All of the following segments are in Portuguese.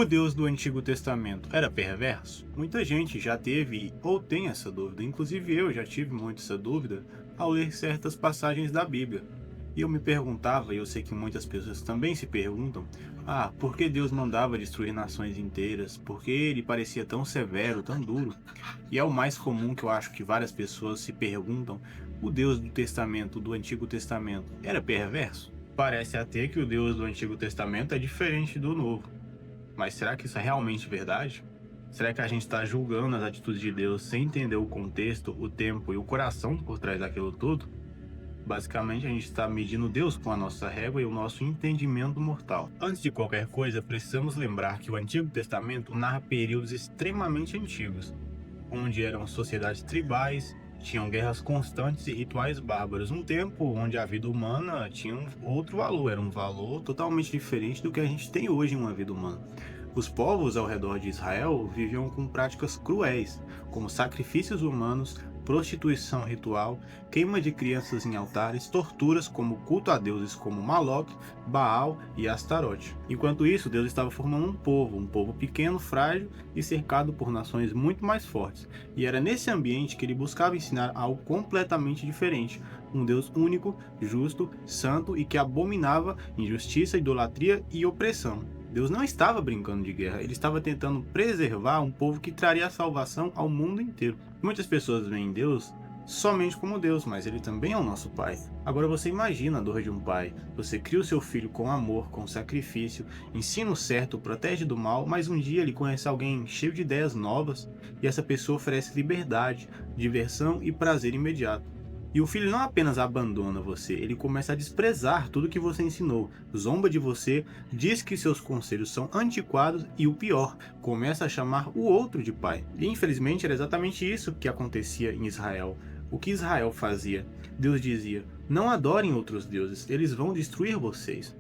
O Deus do Antigo Testamento era perverso? Muita gente já teve ou tem essa dúvida, inclusive eu já tive muito essa dúvida ao ler certas passagens da Bíblia. E eu me perguntava, e eu sei que muitas pessoas também se perguntam, por que Deus mandava destruir nações inteiras? Por que ele parecia tão severo, tão duro? E é o mais comum que eu acho que várias pessoas se perguntam, o Deus do Testamento, do Antigo Testamento, era perverso? Parece até que o Deus do Antigo Testamento é diferente do Novo. Mas será que isso é realmente verdade? Será que a gente está julgando as atitudes de Deus sem entender o contexto, o tempo e o coração por trás daquilo tudo? Basicamente, a gente está medindo Deus com a nossa régua e o nosso entendimento mortal. Antes de qualquer coisa, precisamos lembrar que o Antigo Testamento narra períodos extremamente antigos, onde eram sociedades tribais, tinham guerras constantes e rituais bárbaros. Um tempo onde a vida humana tinha um outro valor, era um valor totalmente diferente do que a gente tem hoje em uma vida humana. Os povos ao redor de Israel viviam com práticas cruéis, como sacrifícios humanos, prostituição ritual, queima de crianças em altares, torturas como culto a deuses como Moloque, Baal e Astarote. Enquanto isso, Deus estava formando um povo pequeno, frágil e cercado por nações muito mais fortes. E era nesse ambiente que ele buscava ensinar algo completamente diferente, um Deus único, justo, santo e que abominava injustiça, idolatria e opressão. Deus não estava brincando de guerra, ele estava tentando preservar um povo que traria a salvação ao mundo inteiro. Muitas pessoas veem Deus somente como Deus, mas ele também é o nosso Pai. Agora você imagina a dor de um pai. Você cria o seu filho com amor, com sacrifício, ensina o certo, protege do mal, mas um dia ele conhece alguém cheio de ideias novas e essa pessoa oferece liberdade, diversão e prazer imediato. E o filho não apenas abandona você, ele começa a desprezar tudo que você ensinou, zomba de você, diz que seus conselhos são antiquados e o pior, começa a chamar o outro de pai. E infelizmente era exatamente isso que acontecia em Israel. O que Israel fazia? Deus dizia, não adorem outros deuses, eles vão destruir vocês.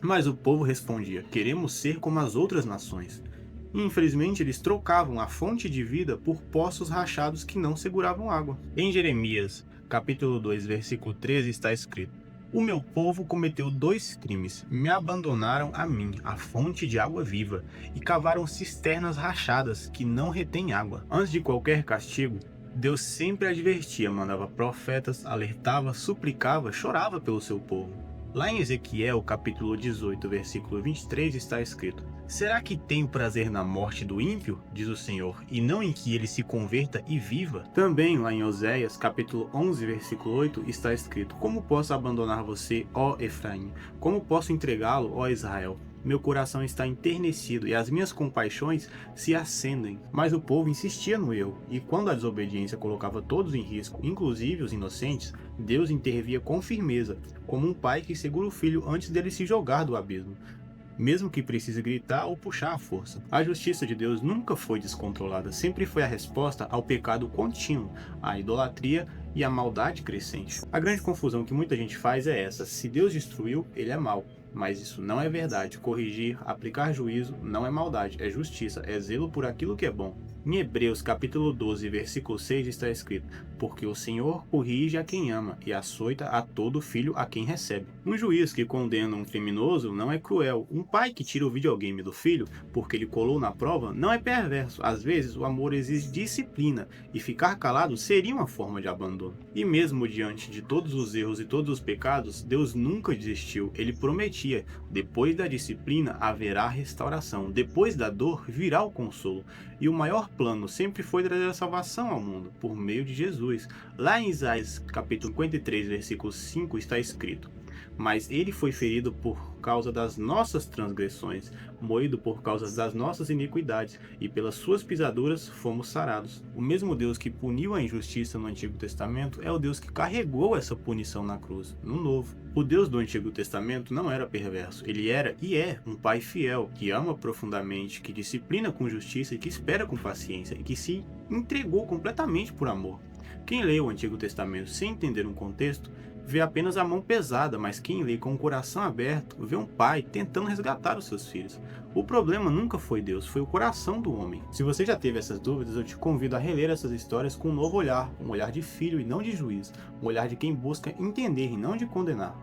Mas o povo respondia, queremos ser como as outras nações. E infelizmente eles trocavam a fonte de vida por poços rachados que não seguravam água. Em Jeremias, capítulo 2, versículo 13 está escrito: o meu povo cometeu dois crimes, me abandonaram a mim, a fonte de água viva, e cavaram cisternas rachadas que não retêm água. Antes de qualquer castigo, Deus sempre advertia, mandava profetas, alertava, suplicava, chorava pelo seu povo. Lá em Ezequiel, capítulo 18, versículo 23, está escrito: será que tenho prazer na morte do ímpio, diz o Senhor, e não em que ele se converta e viva? Também lá em Oséias, capítulo 11, versículo 8, está escrito: como posso abandonar você, ó Efraim? Como posso entregá-lo, ó Israel? Meu coração está enternecido e as minhas compaixões se acendem. Mas o povo insistia no erro, e quando a desobediência colocava todos em risco, inclusive os inocentes, Deus intervia com firmeza, como um pai que segura o filho antes dele se jogar do abismo, mesmo que precise gritar ou puxar a força. A justiça de Deus nunca foi descontrolada, sempre foi a resposta ao pecado contínuo, à idolatria e à maldade crescente. A grande confusão que muita gente faz é essa: se Deus destruiu, ele é mau. Mas isso não é verdade. Corrigir, aplicar juízo não é maldade, é justiça, é zelo por aquilo que é bom. Em Hebreus capítulo 12, versículo 6 está escrito: porque o Senhor corrige a quem ama e açoita a todo filho a quem recebe. Um juiz que condena um criminoso não é cruel. Um pai que tira o videogame do filho porque ele colou na prova não é perverso. Às vezes o amor exige disciplina e ficar calado seria uma forma de abandono. E mesmo diante de todos os erros e todos os pecados, Deus nunca desistiu. Ele prometia: depois da disciplina haverá restauração, depois da dor virá o consolo. E o maior plano sempre foi trazer a salvação ao mundo, por meio de Jesus. Lá em Isaías capítulo 53, versículo 5 está escrito: mas ele foi ferido por causa das nossas transgressões, moído por causa das nossas iniquidades, e pelas suas pisaduras fomos sarados. O mesmo Deus que puniu a injustiça no Antigo Testamento é o Deus que carregou essa punição na cruz, no Novo. O Deus do Antigo Testamento não era perverso, ele era e é um pai fiel, que ama profundamente, que disciplina com justiça e que espera com paciência, e que se entregou completamente por amor. Quem lê o Antigo Testamento sem entender um contexto, vê apenas a mão pesada, mas quem lê com o coração aberto, vê um pai tentando resgatar os seus filhos. O problema nunca foi Deus, foi o coração do homem. Se você já teve essas dúvidas, eu te convido a reler essas histórias com um novo olhar, um olhar de filho e não de juiz, um olhar de quem busca entender e não de condenar.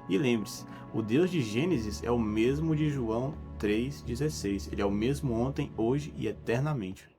E lembre-se, o Deus de Gênesis é o mesmo de João 3,16. Ele é o mesmo ontem, hoje e eternamente.